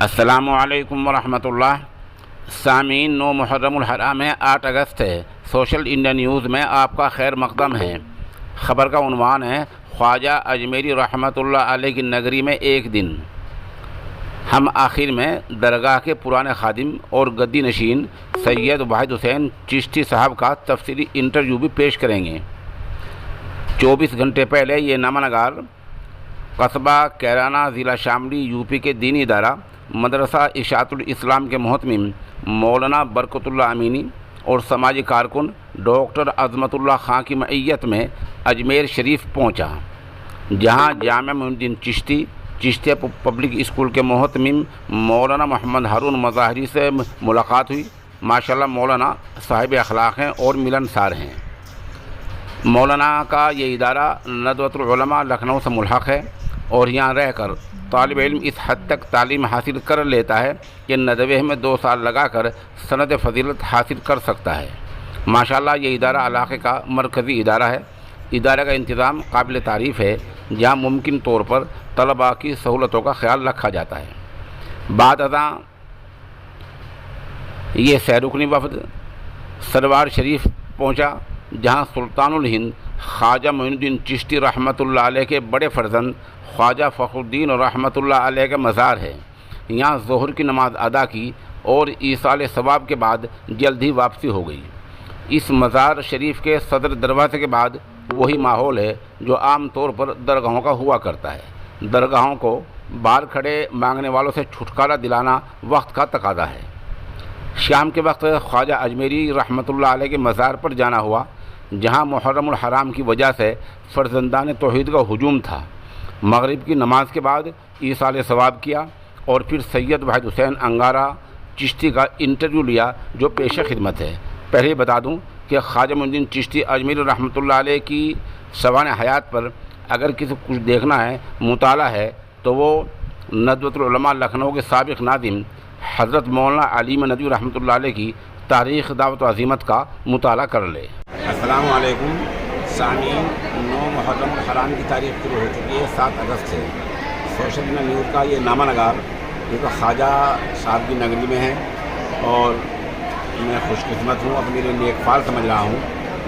السلام علیکم ورحمۃ اللہ۔ سامعین، 9 محرم الحرام ہے، 8 اگست ہے۔ سوشل انڈیا نیوز میں آپ کا خیر مقدم ہے۔ خبر کا عنوان ہے خواجہ اجمیری رحمۃ اللہ علیہ کی نگری میں ایک دن۔ ہم آخر میں درگاہ کے پرانے خادم اور گدی نشین سید واحد حسین چشتی صاحب کا تفصیلی انٹرویو بھی پیش کریں گے۔ 24 گھنٹے پہلے یہ نامہ نگار قصبہ کیرانہ، ضلع شاملی، یو پی کے دینی ادارہ مدرسہ اشاعت الاسلام کے محتمم مولانا برکت اللہ امینی اور سماجی کارکن ڈاکٹر عظمت اللہ خان کی معیت میں اجمیر شریف پہنچا، جہاں جامعہ معین الدین چشتیہ پبلک اسکول کے محتمم مولانا محمد ہارون مظاہری سے ملاقات ہوئی۔ ماشاءاللہ مولانا صاحب اخلاق ہیں اور ملنسار ہیں۔ مولانا کا یہ ادارہ ندوۃ العلماء لکھنؤ سے ملحق ہے اور یہاں رہ کر طالب علم اس حد تک تعلیم حاصل کر لیتا ہے کہ ندوہ میں 2 سال لگا کر سند فضیلت حاصل کر سکتا ہے۔ ماشاءاللہ یہ ادارہ علاقے کا مرکزی ادارہ ہے۔ ادارے کا انتظام قابل تعریف ہے، جہاں ممکن طور پر طلباء کی سہولتوں کا خیال رکھا جاتا ہے۔ بعد ازاں یہ سیرکنی وفد سروار شریف پہنچا، جہاں سلطان الہند خواجہ معین الدین چشتی رحمۃ اللہ علیہ کے بڑے فرزند خواجہ فخر الدین رحمۃ اللہ علیہ کا مزار ہے۔ یہاں ظہر کی نماز ادا کی اور ایصال ثواب کے بعد جلد ہی واپسی ہو گئی۔ اس مزار شریف کے صدر دروازے کے بعد وہی ماحول ہے جو عام طور پر درگاہوں کا ہوا کرتا ہے۔ درگاہوں کو باہر کھڑے مانگنے والوں سے چھٹکارا دلانا وقت کا تقاضا ہے۔ شام کے وقت خواجہ اجمیری رحمۃ اللہ علیہ کے مزار پر جانا ہوا، جہاں محرم الحرام کی وجہ سے فرزندان توحید کا ہجوم تھا۔ مغرب کی نماز کے بعد ایصال ثواب کیا اور پھر سید واحد حسین انگارہ چشتی کا انٹرویو لیا، جو پیش خدمت ہے۔ پہلے ہی بتا دوں کہ خواجہ معین الدین چشتی اجمیری رحمۃ اللہ علیہ کی سوانح حیات پر اگر کسی کو کچھ دیکھنا ہے، مطالعہ ہے، تو وہ ندوۃ العلماء لکھنؤ کے سابق ناظم حضرت مولانا علیم ندوی رحمۃ اللہ علیہ کی تاریخ دعوت و عظیمت کا مطالعہ کر لے۔ السلام علیکم سامعین، 9 محرم الحرام کی تاریخ شروع ہو چکی ہے، 7 اگست سے۔ سوشل انڈیا نیوز کا یہ نامہ نگار یہ تو خواجہ صاحب کی نگری میں ہے، اور میں خوش قسمت ہوں، اپنے لیے نیک فال سمجھ رہا ہوں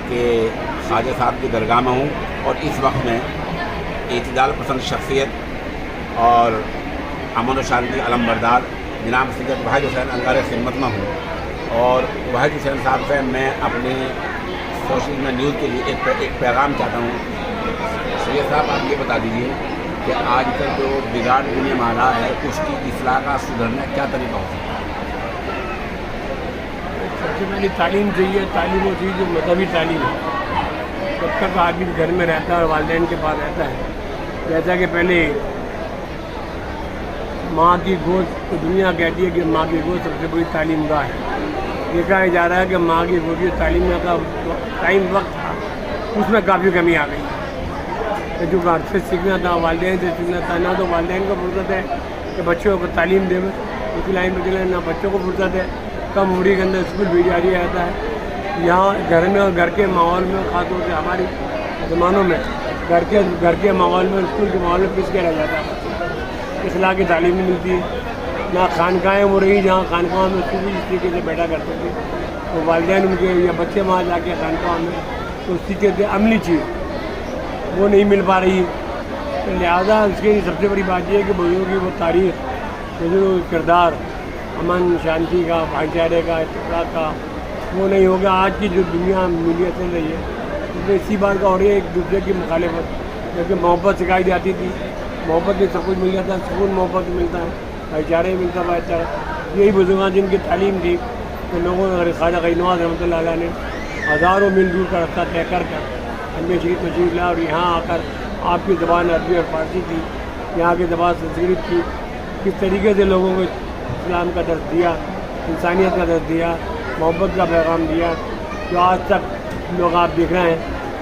کہ خواجہ صاحب کی درگاہ میں ہوں، اور اس وقت میں اعتدال پسند شخصیت اور امن و شانتی علم بردار جناب سید واحد حسین انگارہ خدمت میں ہوں، اور واحد حسین صاحب سے میں اپنے سوشل انڈیا نیوز کے لیے ایک پیغام چاہتا ہوں۔ سید صاحب، آپ یہ بتا دیجیے کہ آج کل جو بگاڑ دنیا میں آ رہا ہے، اس کی اصلاح کا سدھرنا کیا طریقہ ہو سکتا ہے؟ سب سے پہلی تعلیم چاہیے۔ تعلیم وہ چیز جو مذہبی تعلیم ہے۔ جب تک آدمی گھر میں رہتا ہے اور والدین کے پاس رہتا ہے، جیسا کہ پہلے ماں کی گود تو دنیا کہتی ہے کہ ماں کی گود سب سے بڑی تعلیم گاہ ہے۔ یہ کہا جا رہا ہے کہ ماں کی گود کی تعلیم کا ٹائم وقت تھا، اس میں کافی کمی آ گئی۔ جو گھر سے سیکھنا تھا، والدین سے سیکھنا تھا، نہ تو والدین کو فرصت ہے کہ بچوں کو تعلیم دے اس لائن پہ چلیں، نہ بچوں کو فرصت ہے کم عمری کے اندر اسکول بھیجا دیا جاتا ہے۔ یہاں گھر میں اور گھر کے ماحول میں، خاص طور سے ہماری زمانوں میں گھر کے ماحول میں، اسکول کے ماحول میں پس کے رہ جاتا ہے۔ اصلاح کی تعلیم نہیں ملتی ہے، نہ خانقاہیں وہ رہی جہاں خانقاہوں میں اسکول اس طریقے سے بیٹھا کرتے تھے، تو والدین ان کے یا بچے وہاں جا کے خانقاہوں میں تو اس طریقے سے عملی چیز وہ نہیں مل پا رہی ہے۔ لہٰذا اس کے سب سے بڑی بات یہ ہے کہ بزرگوں کی وہ تاریخ، بزرگوں کا کردار، امن شانتی کا، بھائی چارے کا، اتفاق کا، وہ نہیں ہوگا۔ آج کی جو دنیا میڈیا چل رہی ہے اس میں اسی بات کا ہو رہی ہے، ایک دوسرے کی مخالفت، جبکہ محبت سکھائی جاتی تھی، محبت میں سب کچھ مل جاتا ہے، سکون محبت ملتا ہے، بھائی چارے ملتا ہے، بھائی چارہ۔ یہی بزرگاں جن کی تعلیم تھی کہ لوگوں نے خواجہ غازی نواز رحمۃ اللہ علیہ نے ہزاروں میل دور کا راستہ طے کر اجمیر شریف تشریف لایا، اور یہاں آ کر آپ کی زبان عربی اور فارسی تھی، یہاں کی زبان سنسکرت تھی، کس طریقے سے لوگوں کو اسلام کا درس دیا، انسانیت کا درس دیا، محبت کا پیغام دیا، جو آج تک لوگ آپ دیکھ رہے ہیں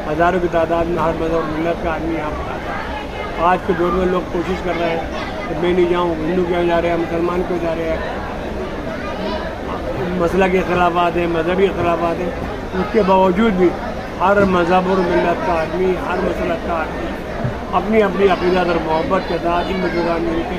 ہزاروں کی تعداد میں ہر مذہب اور ملت کا آدمی یہاں پر آتا ہے۔ آج کے دور میں لوگ کوشش کر رہے ہیں کہ میں نہیں جاؤں، ہندو کیوں جا رہے ہیں، مسلمان کیوں جا رہے ہیں، مسئلہ کے اختلافات ہیں، مذہبی اختلافات ہیں، اس کے باوجود بھی ہر مذہب اور ملت کا آدمی، ہر مسلک کا آدمی اپنی اپنی عقیدت اور محبت کے ساتھ ان بزرگان مل کے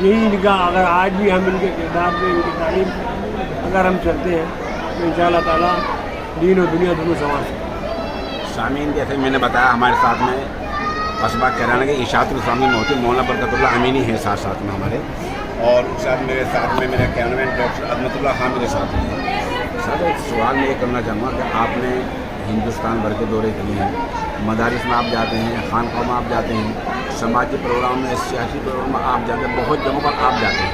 یہی ان کا اگر آج بھی ہم ان کے کردار پہ ان کی تعلیم پہ اگر ہم چلتے ہیں تو انشاءاللہ تعالیٰ دین و دنیا دونوں سنوار سکتے ہیں. سامعین جیسے میں نے بتایا ہمارے ساتھ میں قصبہ کیرانہ کے اشاعت الاسلامی محتی مولانا برکت اللہ امینی ہیں ساتھ میں ہمارے, اور اس ساتھ میرے ساتھ میں میرے کیمرامین ڈاکٹر عظمت اللہ خان میرے ساتھ ہیں. سر ایک سوال میں یہ کرنا چاہوں گا کہ آپ نے ہندوستان بھر کے دورے کیے ہیں, مدارس میں آپ جاتے ہیں, خانقاہوں میں آپ جاتے ہیں, سماجی پروگرام میں, سیاسی پروگرام میں آپ جاتے ہیں, بہت جگہوں پر آپ جاتے ہیں.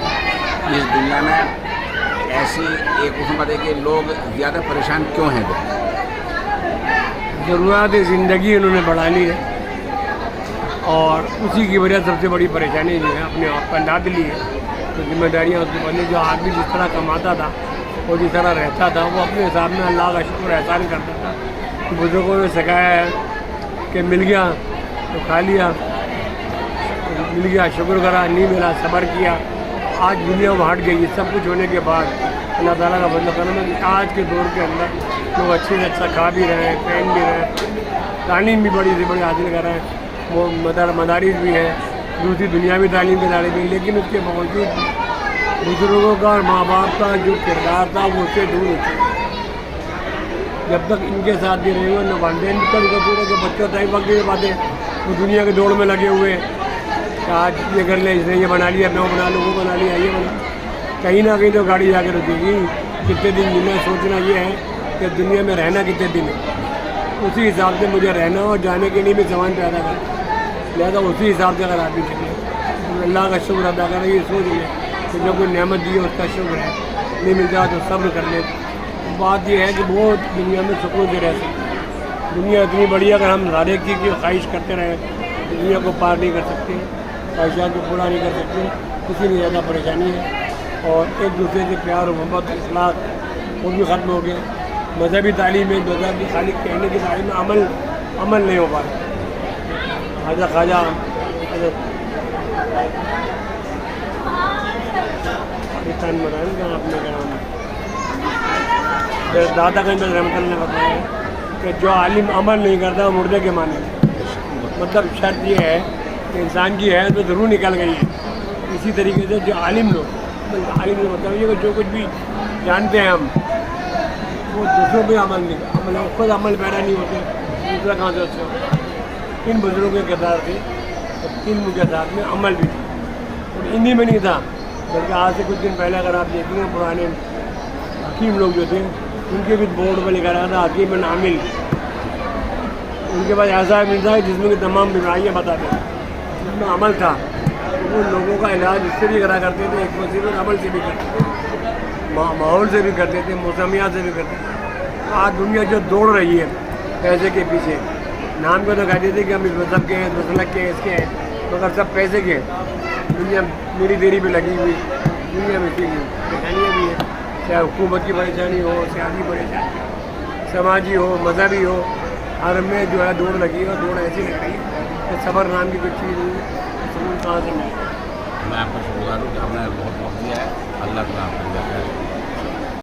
اس دنیا میں ایسی ایک حکومت ہے کہ لوگ زیادہ پریشان کیوں ہیں؟ ضروریات زندگی انہوں نے بڑھا لی ہے, اور اسی کی وجہ سب سے بڑی پریشانی جو ہے اپنے آپ پر لاد لی ہے. تو ذمہ داریاں اس کے پہلے جو آدمی جس طرح کماتا تھا اور جس طرح رہتا تھا وہ اپنے حساب میں اللہ کا شکر احسان کرتا تھا. بزرگوں نے سکھایا ہے کہ مل گیا تو کھا لیا, مل گیا شکر کرا, نہیں ملا صبر کیا. آج دنیا میں ہٹ گئی ہے. سب کچھ ہونے کے بعد اللہ تعالیٰ کا فضل و کرم ہے کہ آج کے دور کے اندر لوگ اچھے سے اچھا کھا بھی رہے ہیں, پہن بھی رہے ہیں, تعلیم بھی بڑی سے بڑی حاصل کر رہے ہیں, وہ مدارس بھی ہیں, دوسری دنیاوی تعلیم کے ادارے بھی ہیں. لیکن اس کے باوجود بزرگوں کا اور ماں باپ کا جو کردار تھا وہ اس سے دور ہو چکا. جب تک ان کے ساتھ بھی رہے ہوئے نہ والدین بھی کبھی کبھی رہے کہ بچوں تک وقت دے پاتے, وہ دنیا کے دوڑ میں لگے ہوئے ہیں کہ آج یہ کر لیں, اس نے یہ بنا لیا, میں وہ بنا لوں, وہ بنا لیا, یہ بنا. کہیں نہ کہیں تو گاڑی جا کے رکے گی. کتنے دن جنہیں سوچنا یہ ہے کہ دنیا میں رہنا کتنے دن ہے, اسی حساب سے مجھے رہنا اور جانے کے لیے بھی سامان پیدا کرنا. لہٰذا اسی حساب سے اگر آپ بھی چلیں تو اللہ کا شکر ادا کریں, یہ سوچ لیں کہ جو کوئی نعمت دی ہے اس کا شکر ہے, نہیں ملتا تو صبر کر لیں. بات یہ ہے کہ وہ دنیا میں سکون سے رہ سکتے ہیں. دنیا اتنی بڑی ہے, اگر ہم ہر ایک چیز کی خواہش کرتے رہیں تو دنیا کو پار نہیں کر سکتے, خواہشات کو پورا نہیں کر سکتے. اسی لیے زیادہ پریشانی ہے, اور ایک دوسرے سے پیار و محبت اخلاق وہ بھی ختم ہو گیا. مذہبی تعلیم ہے, مذہب کی خالی کہنے کی تعلیم میں عمل نہیں ہو پا رہا. خواجہ پاکستان میں اپنے گھر دادا گنج میں رحمت اللہ نے بتایا کہ جو عالم عمل نہیں کرتا وہ مردے کے معنی میں. مطلب شرط یہ ہے کہ انسان کی حیثیت تو ضرور نکل گئی ہے. اسی طریقے سے جو عالم لوگ, عالم سے مطلب یہ کہ جو کچھ بھی جانتے ہیں ہم وہ دوسروں پہ عمل نہیں کرتا, عمل خود عمل پیدا نہیں ہوتے, دوسرا کہاں سے اچھا ہوتا. ان بزرگوں کے کردار تھے, علم کے ساتھ میں عمل بھی تھا, اور انہی میں نہیں تھا. بلکہ آج سے کچھ دن پہلے اگر آپ دیکھیں گے پرانے حکیم لوگ جو تھے ان کے بھی بورڈ پہ لکھا رہا تھا حکیم عامل. ان کے پاس ایسا ملتا ہے جس میں کہ تمام بیماریاں بتاتے ہیں, جس میں عمل تھا. وہ لوگوں کا علاج اس سے بھی کرا کرتے تھے, ایک وسیلے عمل سے بھی کرتے تھے, ماحول سے بھی کرتے تھے, موسمیات سے بھی کرتے تھے. آج دنیا جو دوڑ رہی ہے پیسے کے پیچھے, نام کو تو کہتے تھے کہ ہم اس مذہب کے ہیں, اس مسلک کے ہیں, اس کے ہیں, مگر سب پیسے کے. دنیا میری دیری پہ لگی ہوئی, دنیا میں اسی پریشانیاں بھی ہیں, چاہے حکومت کی پریشانی ہو, سیاسی پریشانی ہو, سماجی ہو, مذہبی ہو, ہر میں جو ہے دوڑ لگی ہے. اور دوڑ ایسی لگ رہی ہے کہ صبر نام کی کچھ چیز نہیں ہے, صبر کہاں سے ملے. میں آپ کا شکر گزار ہوں کہ آپ نے بہت وقت دیا ہے. اللہ تعالیٰ آپ کو